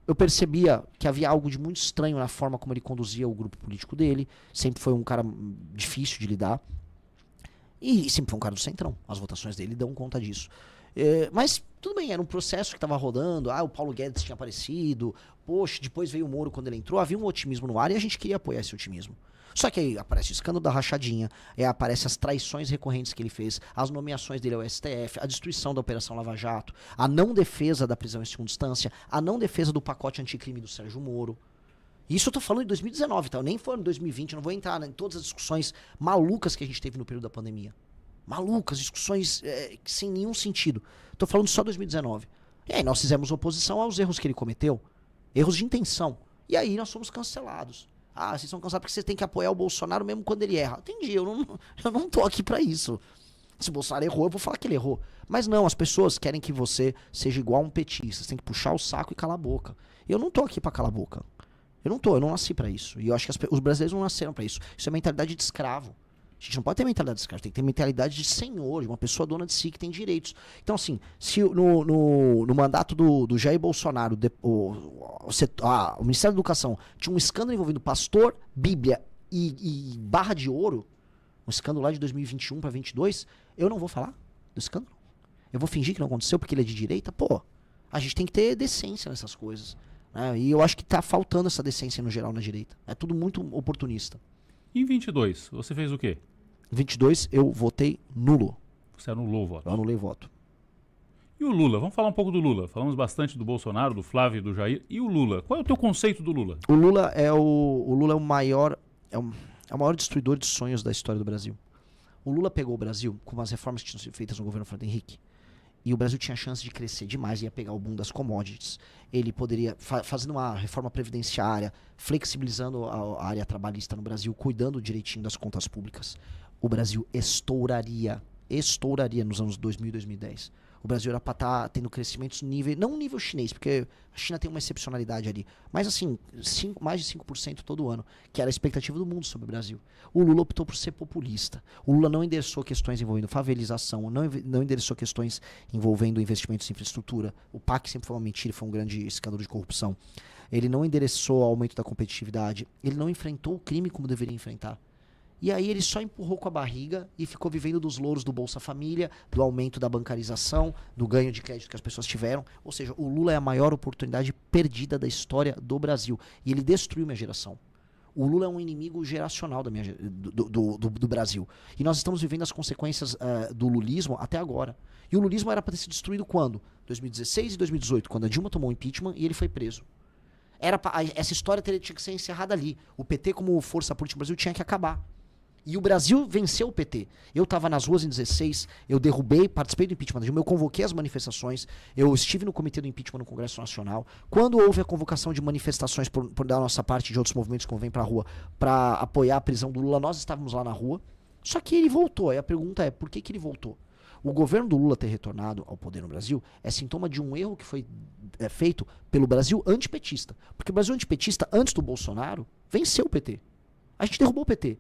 Eu percebia que havia algo de muito estranho na forma como ele conduzia o grupo político dele. Sempre foi um cara difícil de lidar. E sempre foi um cara do centrão. As votações dele dão conta disso. Mas tudo bem, era um processo que estava rodando. O Paulo Guedes tinha aparecido. Poxa, depois veio o Moro quando ele entrou. Havia um otimismo no ar e a gente queria apoiar esse otimismo. Só que aí aparece o escândalo da rachadinha, aparece as traições recorrentes que ele fez, as nomeações dele ao STF, a destruição da Operação Lava Jato, a não defesa da prisão em segunda instância, a não defesa do pacote anticrime do Sérgio Moro. Isso eu tô falando em 2019, tá? Eu nem foi em 2020, eu não vou entrar em todas as discussões malucas que a gente teve no período da pandemia. Malucas, discussões sem nenhum sentido. Tô falando só 2019. E aí nós fizemos oposição aos erros que ele cometeu, erros de intenção. E aí nós fomos cancelados. Vocês são cansados porque vocês têm que apoiar o Bolsonaro mesmo quando ele erra. Entendi, eu não tô aqui pra isso. Se o Bolsonaro errou, eu vou falar que ele errou. Mas não, as pessoas querem que você seja igual um petista. Você tem que puxar o saco e calar a boca. Eu não tô aqui pra calar a boca. Eu não nasci pra isso. E eu acho que os brasileiros não nasceram pra isso. Isso é mentalidade de escravo. A gente não pode ter mentalidade de escravo, tem que ter mentalidade de senhor, de uma pessoa dona de si que tem direitos. Então, assim, se no mandato do Jair Bolsonaro, o Ministério da Educação tinha um escândalo envolvendo pastor, Bíblia e barra de ouro, um escândalo lá de 2021 para 2022, eu não vou falar do escândalo. Eu vou fingir que não aconteceu porque ele é de direita? Pô, a gente tem que ter decência nessas coisas. Né? E eu acho que tá faltando essa decência no geral na direita. É tudo muito oportunista. Em 22, você fez o quê? Em 22, eu votei nulo. Você anulou o voto? Eu anulei o voto. E o Lula? Vamos falar um pouco do Lula. Falamos bastante do Bolsonaro, do Flávio e do Jair. E o Lula? Qual é o teu conceito do Lula? O Lula é o maior... É o maior destruidor de sonhos da história do Brasil. O Lula pegou o Brasil com umas reformas que tinham sido feitas no governo Fernando Henrique. E o Brasil tinha chance de crescer demais, ia pegar o boom das commodities. Ele poderia, fazendo uma reforma previdenciária, flexibilizando a área trabalhista no Brasil, cuidando direitinho das contas públicas. O Brasil estouraria nos anos 2000 e 2010. O Brasil era para estar tendo crescimentos não nível chinês, porque a China tem uma excepcionalidade ali, mas assim, mais de 5% todo ano, que era a expectativa do mundo sobre o Brasil. O Lula optou por ser populista. O Lula não endereçou questões envolvendo favelização, não endereçou questões envolvendo investimentos em infraestrutura. O PAC sempre foi uma mentira, foi um grande escândalo de corrupção. Ele não endereçou o aumento da competitividade. Ele não enfrentou o crime como deveria enfrentar. E aí ele só empurrou com a barriga e ficou vivendo dos louros do Bolsa Família, do aumento da bancarização, do ganho de crédito que as pessoas tiveram. Ou seja, o Lula é a maior oportunidade perdida da história do Brasil. E ele destruiu minha geração. O Lula é um inimigo geracional do Brasil. E nós estamos vivendo as consequências do lulismo até agora. E o lulismo era para ter sido destruído quando? 2016 e 2018, quando a Dilma tomou o impeachment e ele foi preso. Essa história tinha que ser encerrada ali. O PT como força política do Brasil tinha que acabar. E o Brasil venceu o PT. Eu estava nas ruas em 16, eu derrubei, participei do impeachment da Dilma, eu convoquei as manifestações, eu estive no comitê do impeachment no Congresso Nacional. Quando houve a convocação de manifestações por da nossa parte de outros movimentos que vêm pra rua para apoiar a prisão do Lula, nós estávamos lá na rua. Só que ele voltou. Aí a pergunta é, por que ele voltou? O governo do Lula ter retornado ao poder no Brasil é sintoma de um erro que foi feito pelo Brasil antipetista. Porque o Brasil antipetista, antes do Bolsonaro, venceu o PT. A gente derrubou o PT.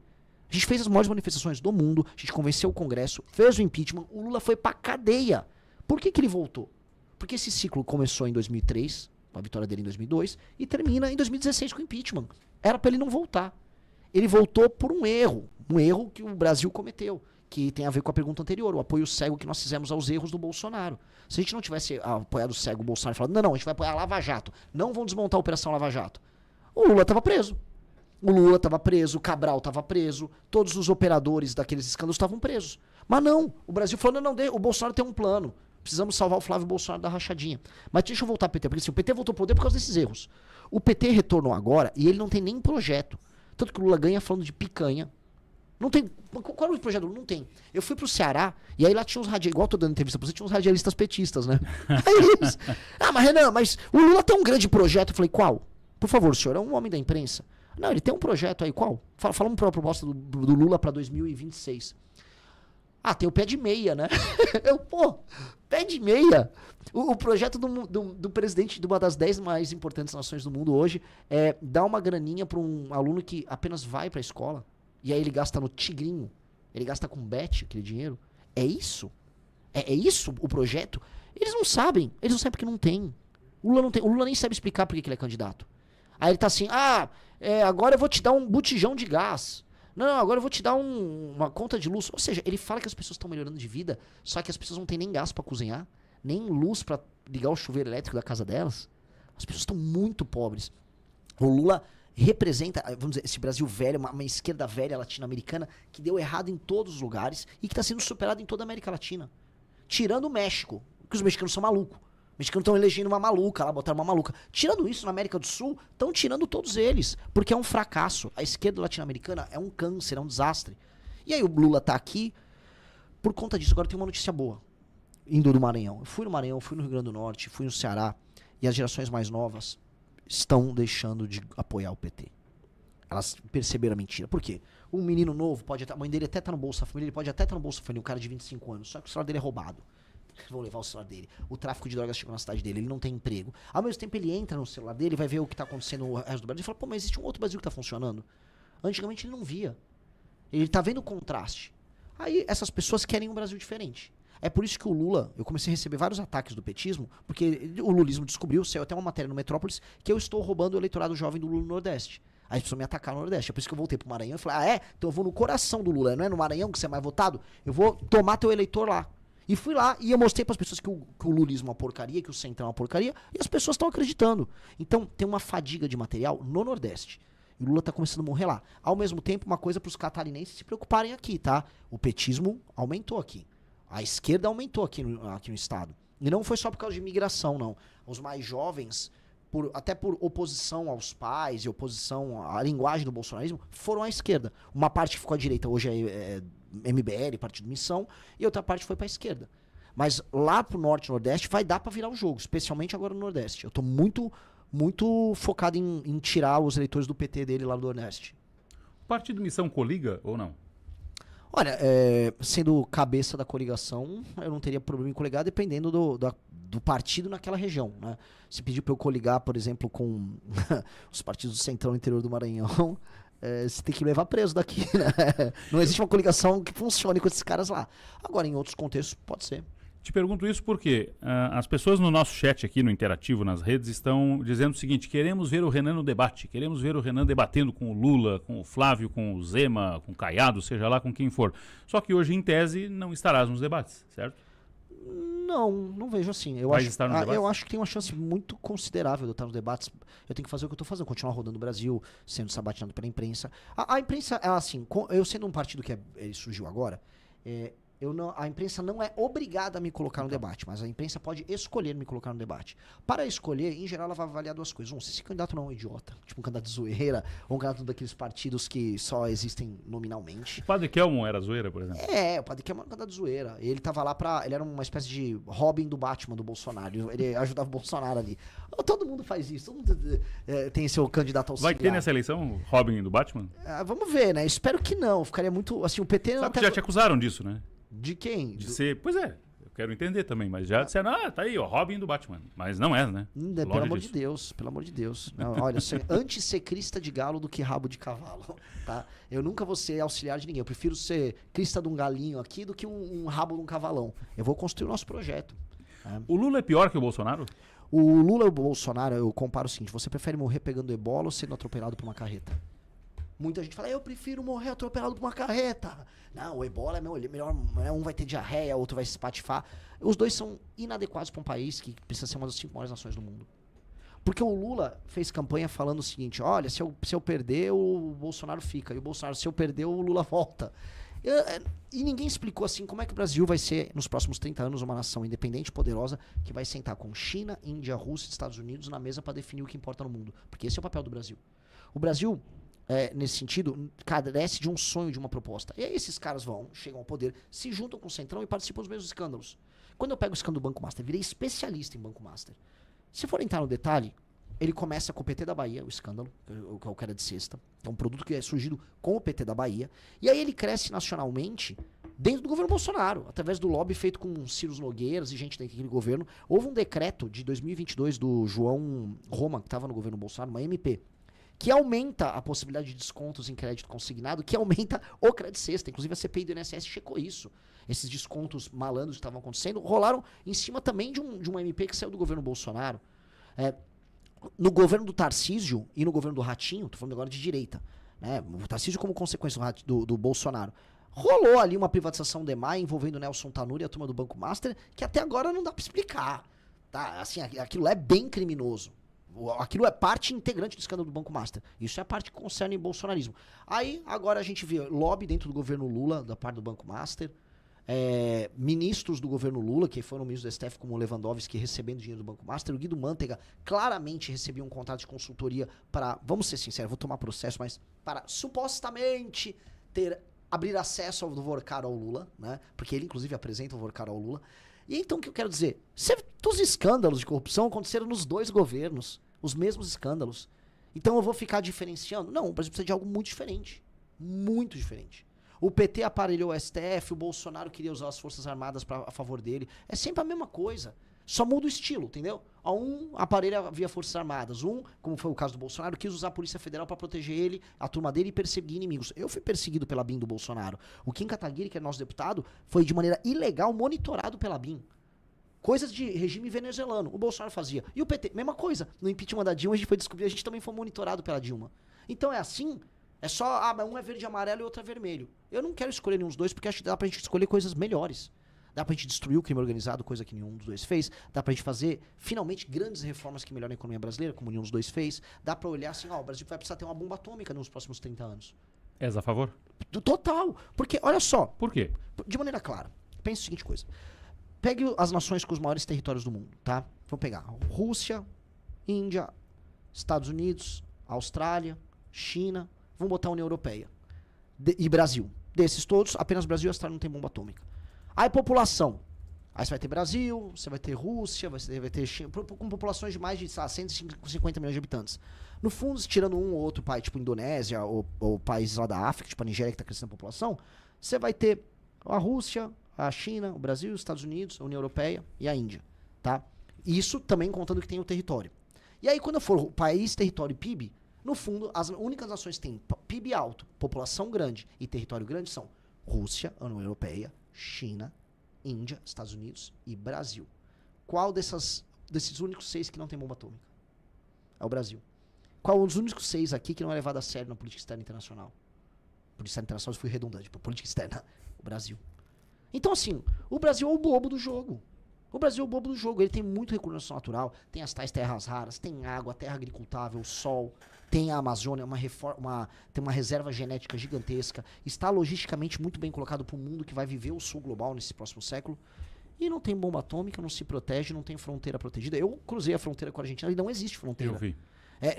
A gente fez as maiores manifestações do mundo, a gente convenceu o Congresso, fez o impeachment, o Lula foi pra cadeia. Por que ele voltou? Porque esse ciclo começou em 2003, com a vitória dele em 2002, e termina em 2016 com o impeachment. Era pra ele não voltar. Ele voltou por um erro que o Brasil cometeu, que tem a ver com a pergunta anterior, o apoio cego que nós fizemos aos erros do Bolsonaro. Se a gente não tivesse apoiado cego o Bolsonaro e falado, não, a gente vai apoiar a Lava Jato, não vão desmontar a Operação Lava Jato, o Lula estava preso. O Lula estava preso, o Cabral estava preso, todos os operadores daqueles escândalos estavam presos. Mas não, o Brasil falou, não, o Bolsonaro tem um plano, precisamos salvar o Flávio Bolsonaro da rachadinha. Mas deixa eu voltar ao PT, porque assim, o PT voltou ao poder por causa desses erros. O PT retornou agora e ele não tem nem projeto. Tanto que o Lula ganha falando de picanha. Não tem. Qual é o projeto do Lula? Não tem. Eu fui pro Ceará e aí lá tinha uns radialistas. Igual eu tô dando entrevista pra você, tinha uns radialistas petistas, né? Aí eles. Mas Renan, mas o Lula tem um grande projeto. Eu falei, qual? Por favor, o senhor é um homem da imprensa. Não, ele tem um projeto aí, qual? Fala uma proposta do Lula pra 2026. Tem o pé de meia, né? Pé de meia. O projeto do presidente de uma das 10 mais importantes nações do mundo hoje é dar uma graninha pra um aluno que apenas vai pra escola. E aí ele gasta no tigrinho. Ele gasta com bet aquele dinheiro. É isso? É isso o projeto? Eles não sabem porque não tem. O Lula não tem. O Lula nem sabe explicar por que ele é candidato. Aí ele tá assim, agora eu vou te dar um botijão de gás. Não, agora eu vou te dar uma conta de luz. Ou seja, ele fala que as pessoas estão melhorando de vida, só que as pessoas não têm nem gás pra cozinhar, nem luz pra ligar o chuveiro elétrico da casa delas. As pessoas estão muito pobres. O Lula representa, vamos dizer, esse Brasil velho, uma esquerda velha latino-americana que deu errado em todos os lugares e que está sendo superada em toda a América Latina. Tirando o México, porque os mexicanos são malucos. Os mexicanos estão elegendo uma maluca lá, botaram uma maluca. Tirando isso, na América do Sul, estão tirando todos eles, porque é um fracasso. A esquerda latino-americana é um câncer, é um desastre. E aí o Lula tá aqui por conta disso. Agora tem uma notícia boa, indo do Maranhão. Eu fui no Maranhão, fui no Rio Grande do Norte, fui no Ceará, e as gerações mais novas estão deixando de apoiar o PT. Elas perceberam a mentira. Por quê? Um menino novo, a mãe dele até tá no Bolsa Família, ele pode até estar no Bolsa Família, um cara de 25 anos, só que o celular dele é roubado. Vão levar o celular dele. O tráfico de drogas chegou na cidade dele, ele não tem emprego. Ao mesmo tempo ele entra no celular dele, vai ver o que tá acontecendo no resto do Brasil e fala, mas existe um outro Brasil que tá funcionando. Antigamente ele não via. Ele tá vendo o contraste. Aí essas pessoas querem um Brasil diferente. É por isso que o Lula, eu comecei a receber vários ataques do petismo, porque o lulismo descobriu, saiu até uma matéria no Metrópolis, que eu estou roubando o eleitorado jovem do Lula no Nordeste. Aí as pessoas me atacaram no Nordeste. É por isso que eu voltei pro Maranhão e falei, então eu vou no coração do Lula, não é no Maranhão que você é mais votado? Eu vou tomar teu eleitor lá. E fui lá e eu mostrei para as pessoas que o lulismo é uma porcaria, que o centrão é uma porcaria, e as pessoas estão acreditando. Então tem uma fadiga de material no Nordeste. E o Lula tá começando a morrer lá. Ao mesmo tempo, uma coisa para os catarinenses se preocuparem aqui, tá? O petismo aumentou aqui. A esquerda aumentou aqui no estado. E não foi só por causa de imigração, não. Os mais jovens, até por oposição aos pais e oposição à linguagem do bolsonarismo, foram à esquerda. Uma parte que ficou à direita hoje é MBL, Partido Missão, e outra parte foi pra esquerda. Mas lá pro Norte e Nordeste vai dar pra virar o jogo, especialmente agora no Nordeste. Eu tô muito, muito focado em tirar os eleitores do PT dele lá do Nordeste. O Partido Missão coliga ou não? Olha, sendo cabeça da coligação, eu não teria problema em coligar, dependendo do partido naquela região, né? Se pedir para eu coligar, por exemplo, com os partidos do Centrão no interior do Maranhão, você tem que me levar preso daqui, né? Não existe uma coligação que funcione com esses caras lá. Agora, em outros contextos, pode ser. Te pergunto isso porque as pessoas no nosso chat aqui, no Interativo, nas redes, estão dizendo o seguinte: queremos ver o Renan no debate, queremos ver o Renan debatendo com o Lula, com o Flávio, com o Zema, com o Caiado, seja lá com quem for. Só que hoje, em tese, não estarás nos debates, certo? Não vejo assim. Eu acho que tem uma chance muito considerável de eu estar nos debates. Eu tenho que fazer o que eu estou fazendo, continuar rodando o Brasil, sendo sabatinado pela imprensa. A imprensa, ela, assim, eu sendo um partido que ele surgiu agora, A imprensa não é obrigada a me colocar no debate, mas a imprensa pode escolher me colocar no debate. Para escolher, em geral, ela vai avaliar duas coisas. Se esse candidato não é um idiota, tipo um candidato de zoeira, ou um candidato daqueles partidos que só existem nominalmente. O Padre Kelmon era zoeira, por exemplo? O Padre Kelmon era um candidato de zoeira. Ele tava lá ele era uma espécie de Robin do Batman, do Bolsonaro. Ele ajudava o Bolsonaro ali. Todo mundo faz isso, todo mundo tem seu candidato auxiliar. Vai ter nessa eleição Robin do Batman? Vamos ver, né? Espero que não. Ficaria muito. Assim, o PT. Sabe que já te acusaram disso, né? De quem? De ser. Pois é, eu quero entender também, mas já disseram, tá aí, ó, Robin do Batman. Mas não é, né? Pelo amor de Deus, pelo amor de Deus. Não, olha, antes ser crista de galo do que rabo de cavalo, tá? Eu nunca vou ser auxiliar de ninguém. Eu prefiro ser crista de um galinho aqui do que um rabo de um cavalão. Eu vou construir o nosso projeto. O Lula é pior que o Bolsonaro? O Lula e o Bolsonaro, eu comparo o seguinte: você prefere morrer pegando ebola ou sendo atropelado por uma carreta? Muita gente fala, eu prefiro morrer atropelado por uma carreta. Não, o ebola é melhor, um vai ter diarreia, outro vai se espatifar. Os dois são inadequados para um país que precisa ser uma das 5 maiores nações do mundo. Porque o Lula fez campanha falando o seguinte, olha, se eu perder, o Bolsonaro fica. E o Bolsonaro, se eu perder, o Lula volta. E ninguém explicou assim como é que o Brasil vai ser, nos próximos 30 anos, uma nação independente e poderosa que vai sentar com China, Índia, Rússia e Estados Unidos na mesa para definir o que importa no mundo. Porque esse é o papel do Brasil. O Brasil... nesse sentido, carece de um sonho, de uma proposta. E aí esses caras chegam ao poder, se juntam com o Centrão e participam dos mesmos escândalos. Quando eu pego o escândalo do Banco Master, virei especialista em Banco Master. Se for entrar no detalhe, ele começa com o PT da Bahia, o escândalo, que é o que era de sexta. É um produto que é surgido com o PT da Bahia. E aí ele cresce nacionalmente dentro do governo Bolsonaro, através do lobby feito com Ciro Nogueiras e gente daquele governo. Houve um decreto de 2022 do João Roma, que estava no governo Bolsonaro, uma MP, que aumenta a possibilidade de descontos em crédito consignado, que aumenta o crédito sexta. Inclusive a CPI do INSS checou isso. Esses descontos malandros que estavam acontecendo rolaram em cima também de uma MP que saiu do governo Bolsonaro. No governo do Tarcísio e no governo do Ratinho, tô falando agora de direita, né? O Tarcísio como consequência do Bolsonaro, rolou ali uma privatização de EMAI envolvendo Nelson Tanuri e a turma do Banco Master, que até agora não dá para explicar. Tá? Assim, aquilo é bem criminoso. Aquilo é parte integrante do escândalo do Banco Master. Isso é a parte que concerne o bolsonarismo. Aí, agora a gente vê lobby dentro do governo Lula, da parte do Banco Master, ministros do governo Lula, que foram ministros do STF, como o Lewandowski, recebendo dinheiro do Banco Master. O Guido Mantega claramente recebia um contrato de consultoria para, vamos ser sinceros, vou tomar processo, mas para supostamente abrir acesso ao Vorcar ao Lula, né? Porque ele, inclusive, apresenta o Vorcar ao Lula. E então, o que eu quero dizer? Certos escândalos de corrupção aconteceram nos dois governos. Os mesmos escândalos. Então eu vou ficar diferenciando? Não, o Brasil precisa de algo muito diferente. Muito diferente. O PT aparelhou o STF, o Bolsonaro queria usar as Forças Armadas a favor dele. É sempre a mesma coisa. Só muda o estilo, entendeu? Um aparelha via Forças Armadas. Como foi o caso do Bolsonaro, quis usar a Polícia Federal para proteger ele, a turma dele e perseguir inimigos. Eu fui perseguido pela BIM do Bolsonaro. O Kim Kataguiri, que é nosso deputado, foi de maneira ilegal monitorado pela BIM. Coisas de regime venezuelano. O Bolsonaro fazia. E o PT, mesma coisa. No impeachment da Dilma, a gente foi descobrir, a gente também foi monitorado pela Dilma. Então é assim, é só, mas um é verde e amarelo e outro é vermelho. Eu não quero escolher nenhum dos dois, porque acho que dá pra gente escolher coisas melhores. Dá pra gente destruir o crime organizado, coisa que nenhum dos dois fez. Dá pra gente fazer, finalmente, grandes reformas que melhoram a economia brasileira, como nenhum dos dois fez. Dá pra olhar assim, o Brasil vai precisar ter uma bomba atômica nos próximos 30 anos. És a favor? Total. Porque, olha só. Por quê? De maneira clara. Pensa a seguinte coisa. Pegue as nações com os maiores territórios do mundo, tá? Vamos pegar Rússia, Índia, Estados Unidos, Austrália, China, vamos botar a União Europeia e Brasil. Desses todos, apenas Brasil e Austrália não tem bomba atômica. Aí população. Aí você vai ter Brasil, você vai ter Rússia, vai ter China, com populações de mais de 150 milhões de habitantes. No fundo, tirando um ou outro país, tipo Indonésia ou países lá da África, tipo a Nigéria que está crescendo a população, você vai ter a Rússia, a China, o Brasil, os Estados Unidos, a União Europeia e a Índia, tá? Isso também contando que tem o território. E aí, quando for país, território e PIB, no fundo, as únicas nações que têm PIB alto, população grande e território grande são Rússia, a União Europeia, China, Índia, Estados Unidos e Brasil. Qual desses únicos 6 que não tem bomba atômica? É o Brasil. Qual um dos únicos 6 aqui que não é levado a sério na política externa internacional? Política externa internacional, eu fui redundante, política externa, o Brasil. Então, assim, o Brasil é o bobo do jogo. O Brasil é o bobo do jogo, ele tem muito recurso natural, tem as tais terras raras, tem água, terra agricultável, sol, tem a Amazônia, tem uma reserva genética gigantesca, está logisticamente muito bem colocado para o mundo que vai viver o sul global nesse próximo século, e não tem bomba atômica, não se protege, não tem fronteira protegida. Eu cruzei a fronteira com a Argentina e não existe fronteira. Eu vi.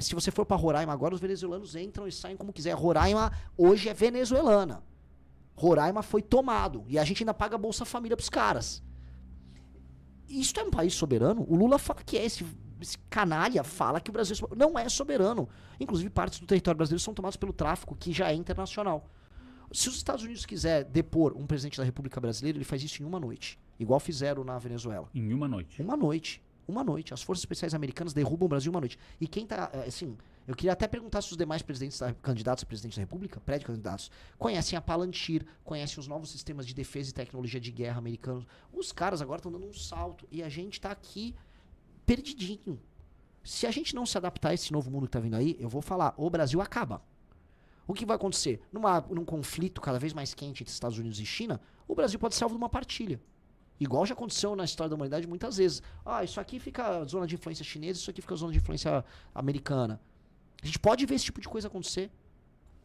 Se você for para Roraima agora, os venezuelanos entram e saem como quiser. Roraima hoje é venezuelana. Roraima foi tomado. E a gente ainda paga Bolsa Família pros caras. Isto é um país soberano? O Lula fala que é. Esse canalha fala que o Brasil não é soberano. Inclusive, partes do território brasileiro são tomadas pelo tráfico, que já é internacional. Se os Estados Unidos quiser depor um presidente da República Brasileira, ele faz isso em uma noite. Igual fizeram na Venezuela. Em uma noite? Uma noite. Uma noite. As forças especiais americanas derrubam o Brasil uma noite. E quem tá, assim, eu queria até perguntar se os demais candidatos a presidente da República, pré-candidatos, conhecem a Palantir, conhecem os novos sistemas de defesa e tecnologia de guerra americanos. Os caras agora estão dando um salto e a gente tá aqui perdidinho. Se a gente não se adaptar a esse novo mundo que tá vindo aí, eu vou falar, o Brasil acaba. O que vai acontecer? Num conflito cada vez mais quente entre Estados Unidos e China, o Brasil pode ser alvo de uma partilha. Igual já aconteceu na história da humanidade muitas vezes. Isso aqui fica zona de influência chinesa, isso aqui fica zona de influência americana. A gente pode ver esse tipo de coisa acontecer.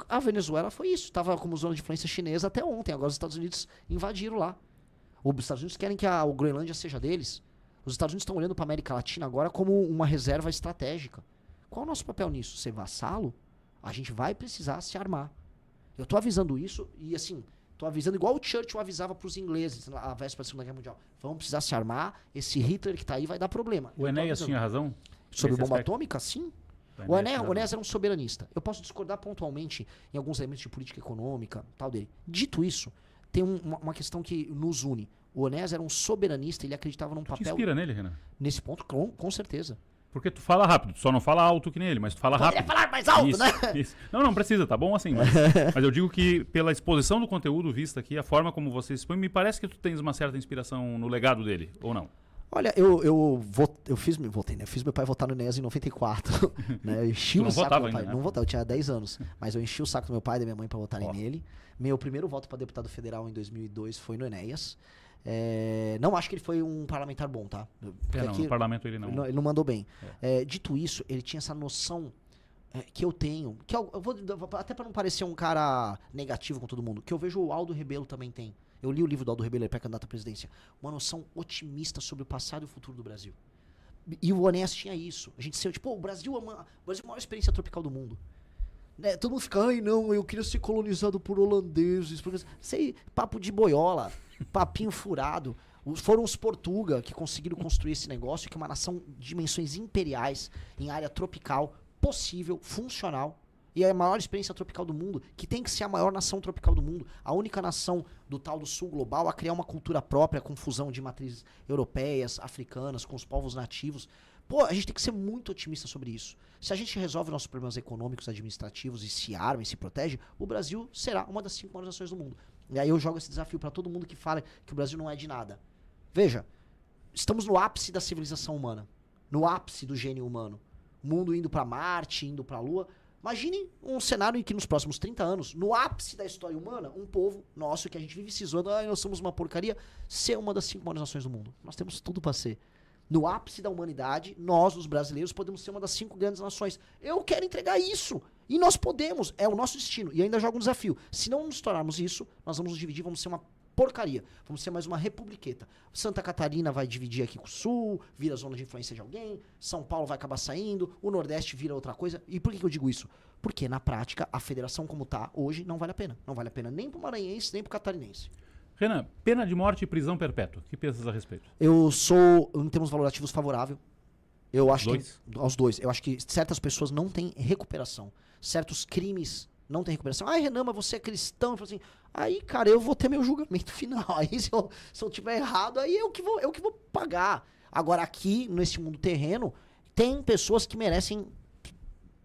A Venezuela foi isso. Estava como zona de influência chinesa até ontem. Agora os Estados Unidos invadiram lá. Os Estados Unidos querem que a Groenlândia seja deles. Os Estados Unidos estão olhando para a América Latina agora como uma reserva estratégica. Qual é o nosso papel nisso? Ser vassalo? A gente vai precisar se armar. Eu tô avisando isso e assim... Tô avisando igual o Churchill avisava pros ingleses na véspera da Segunda Guerra Mundial. Vamos precisar se armar, esse Hitler que tá aí vai dar problema. O Enéas tinha razão? Sobre bomba atômica, sim. O Enéas era um soberanista. Eu posso discordar pontualmente em alguns elementos de política econômica, tal dele. Dito isso, tem uma questão que nos une. O Enéas era um soberanista, ele acreditava num papel... Te inspira nele, Renan? Nesse ponto, com certeza. Porque tu fala rápido, tu só não fala alto que nem ele, mas tu fala rápido. Falar mais alto, isso, né? Isso. Não precisa, tá bom assim. Mas eu digo que pela exposição do conteúdo vista aqui, a forma como você expõe, me parece que tu tens uma certa inspiração no legado dele, ou não? Olha, eu fiz meu pai votar no Enéas em 94. Né? Eu enchi tu não o saco votava do meu pai. ainda, né? Não votava, eu tinha 10 anos. Mas eu enchi o saco do meu pai e da minha mãe pra votarem nele. Meu primeiro voto pra deputado federal em 2002 foi no Enéas. Não acho que ele foi um parlamentar bom, tá? No parlamento ele não. Ele não mandou bem. Dito isso, ele tinha essa noção que eu tenho, que eu vou, até pra não parecer um cara negativo com todo mundo, que eu vejo o Aldo Rebelo também tem. Eu li o livro do Aldo Rebelo, ele é pré-candidato à presidência. Uma noção otimista sobre o passado e o futuro do Brasil. E o Enéas tinha isso. A gente saiu, tipo, o Brasil é a maior experiência tropical do mundo. Né? Todo mundo fica, não, eu queria ser colonizado por holandeses. Sei, papo de boiola, papinho furado. Foram os Portuga que conseguiram construir esse negócio, que é uma nação de dimensões imperiais, em área tropical, possível, funcional. E é a maior experiência tropical do mundo, que tem que ser a maior nação tropical do mundo. A única nação do tal do sul global a criar uma cultura própria, com fusão de matrizes europeias, africanas, com os povos nativos. Pô, a gente tem que ser muito otimista sobre isso. Se a gente resolve nossos problemas econômicos, administrativos e se arma e se protege, o Brasil será uma das 5 maiores nações do mundo. E aí eu jogo esse desafio para todo mundo que fala que o Brasil não é de nada. Veja, estamos no ápice da civilização humana, no ápice do gênio humano. O mundo indo para Marte, indo para a Lua. Imagine um cenário em que nos próximos 30 anos, no ápice da história humana, um povo nosso que a gente vive se zoando, nós somos uma porcaria, ser uma das 5 maiores nações do mundo. Nós temos tudo para ser. No ápice da humanidade, nós, os brasileiros, podemos ser uma das 5 grandes nações. Eu quero entregar isso. E nós podemos. É o nosso destino. E ainda jogo um desafio. Se não nos tornarmos isso, nós vamos nos dividir, vamos ser uma porcaria. Vamos ser mais uma republiqueta. Santa Catarina vai dividir aqui com o Sul, vira zona de influência de alguém. São Paulo vai acabar saindo. O Nordeste vira outra coisa. E por que eu digo isso? Porque, na prática, a federação como está hoje não vale a pena. Não vale a pena nem pro maranhense, nem pro catarinense. Renan, pena de morte e prisão perpétua. O que pensas a respeito? Eu sou, em termos valorativos, favorável. Eu acho aos dois. Eu acho que certas pessoas não têm recuperação. Certos crimes não têm recuperação. Renan, mas você é cristão. Assim, aí, cara, eu vou ter meu julgamento final. Aí, se eu tiver errado, aí eu que vou pagar. Agora, aqui, nesse mundo terreno, tem pessoas que merecem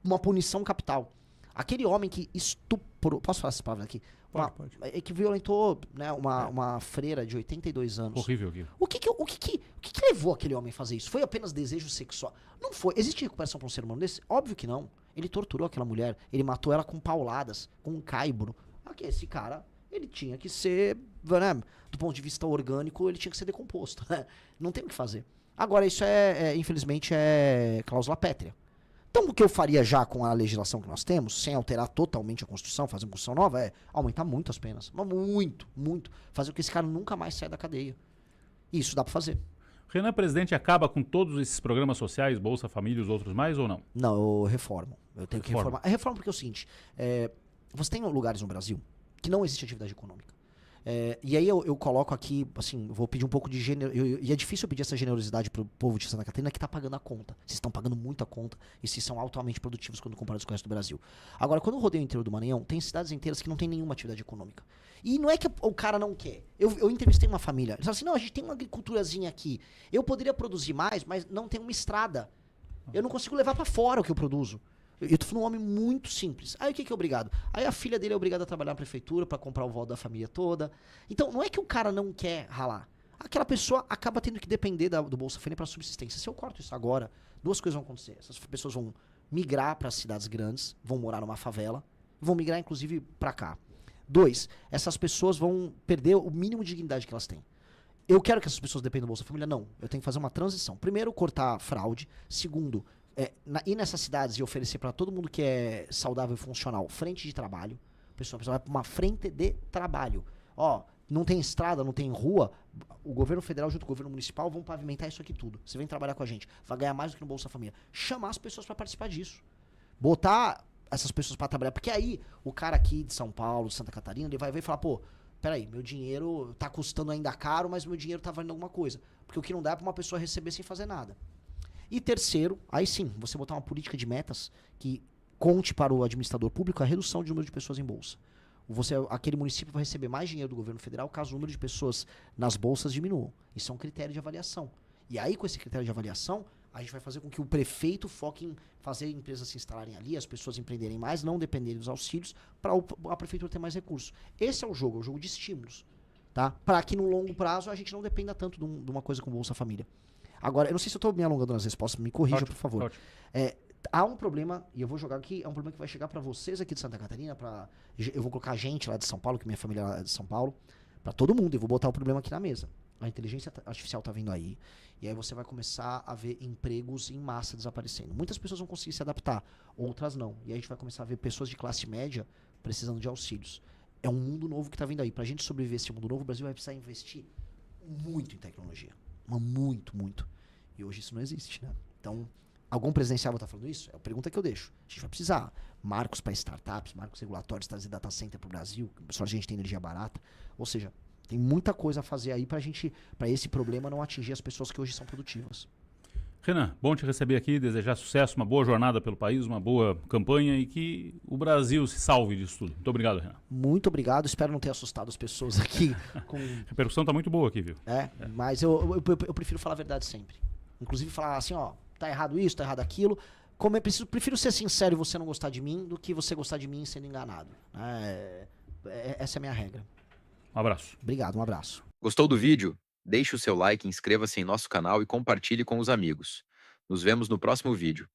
uma punição capital. Aquele homem que estuprou... Posso falar essa palavra aqui? Pode. Que violentou, né, uma freira de 82 anos. Horrível aquilo. O que levou aquele homem a fazer isso? Foi apenas desejo sexual? Não foi. Existe recuperação para um ser humano desse? Óbvio que não. Ele torturou aquela mulher. Ele matou ela com pauladas, com um caibro. Esse cara ele tinha que ser, né, do ponto de vista orgânico, ele tinha que ser decomposto. Né? Não tem o que fazer. Agora, isso infelizmente, é cláusula pétrea. Então, o que eu faria já com a legislação que nós temos, sem alterar totalmente a Constituição, fazer uma Constituição nova, é aumentar muito as penas. Mas muito, muito. Fazer com que esse cara nunca mais saia da cadeia. E isso dá pra fazer. Renan, presidente, acaba com todos esses programas sociais, Bolsa Família e os outros mais ou não? Não, eu reformo. Eu tenho que reformar. Eu reformo porque é o seguinte, você tem lugares no Brasil que não existe atividade econômica. E aí eu coloco aqui, assim, vou pedir um pouco de e é difícil eu pedir essa generosidade pro povo de Santa Catarina que tá pagando a conta. Vocês estão pagando muita conta e vocês são altamente produtivos quando comparados com o resto do Brasil. Agora, quando eu rodeio o interior do Maranhão, tem cidades inteiras que não tem nenhuma atividade econômica. E não é que o cara não quer. Eu entrevistei uma família. Eles falaram assim, não, a gente tem uma agriculturazinha aqui. Eu poderia produzir mais, mas não tem uma estrada. Eu não consigo levar pra fora o que eu produzo. Eu tô falando um homem muito simples. Aí o que é obrigado? Aí a filha dele é obrigada a trabalhar na prefeitura pra comprar o voto da família toda. Então, não é que o cara não quer ralar. Aquela pessoa acaba tendo que depender do Bolsa Família pra subsistência. Se eu corto isso agora, duas coisas vão acontecer. Essas pessoas vão migrar para cidades grandes, vão morar numa favela, vão migrar inclusive pra cá. 2, essas pessoas vão perder o mínimo de dignidade que elas têm. Eu quero que essas pessoas dependam do Bolsa Família? Não. Eu tenho que fazer uma transição. Primeiro, cortar fraude. Segundo, ir nessas cidades e oferecer para todo mundo que é saudável e funcional frente de trabalho. A pessoa vai para uma frente de trabalho. Ó, não tem estrada, não tem rua, o governo federal junto com o governo municipal vão pavimentar isso aqui tudo. Você vem trabalhar com a gente, vai ganhar mais do que no Bolsa Família. Chamar as pessoas para participar disso. Botar essas pessoas para trabalhar. Porque aí, o cara aqui de São Paulo, Santa Catarina, ele vai ver e falar, pô, peraí, meu dinheiro tá custando ainda caro, mas meu dinheiro tá valendo alguma coisa. Porque o que não dá é pra uma pessoa receber sem fazer nada. E terceiro, aí sim, você botar uma política de metas que conte para o administrador público a redução de número de pessoas em bolsa. Aquele município vai receber mais dinheiro do governo federal caso o número de pessoas nas bolsas diminua. Isso é um critério de avaliação. E aí, com esse critério de avaliação, a gente vai fazer com que o prefeito foque em fazer empresas se instalarem ali, as pessoas empreenderem mais, não dependerem dos auxílios, para a prefeitura ter mais recursos. Esse é o jogo de estímulos. Tá? Para que no longo prazo a gente não dependa tanto de uma coisa como Bolsa Família. Agora, eu não sei se eu estou me alongando nas respostas, me corrija, por favor. Há um problema, e eu vou jogar aqui, é um problema que vai chegar para vocês aqui de Santa Catarina, eu vou colocar gente lá de São Paulo, que minha família é de São Paulo, para todo mundo, e vou botar o problema aqui na mesa. A inteligência artificial tá vindo aí, e aí você vai começar a ver empregos em massa desaparecendo. Muitas pessoas vão conseguir se adaptar, outras não. E aí a gente vai começar a ver pessoas de classe média precisando de auxílios. É um mundo novo que tá vindo aí. Pra gente sobreviver a esse mundo novo, o Brasil vai precisar investir muito em tecnologia. Mas muito, muito. E hoje isso não existe, né? Então, algum presidenciável tá falando isso? É a pergunta que eu deixo. A gente vai precisar. Marcos para startups, marcos regulatórios, trazer data center pro Brasil, só a gente tem energia barata. Ou seja, tem muita coisa a fazer aí pra esse problema não atingir as pessoas que hoje são produtivas. Renan, bom te receber aqui, desejar sucesso, uma boa jornada pelo país, uma boa campanha e que o Brasil se salve disso tudo. Muito obrigado, Renan. Muito obrigado, espero não ter assustado as pessoas aqui. A repercussão tá muito boa aqui, viu? Mas eu prefiro falar a verdade sempre. Inclusive falar assim, ó, tá errado isso, tá errado aquilo. Como eu prefiro ser sincero e você não gostar de mim do que você gostar de mim sendo enganado. Essa é a minha regra. Um abraço. Obrigado, um abraço. Gostou do vídeo? Deixe o seu like, inscreva-se em nosso canal e compartilhe com os amigos. Nos vemos no próximo vídeo.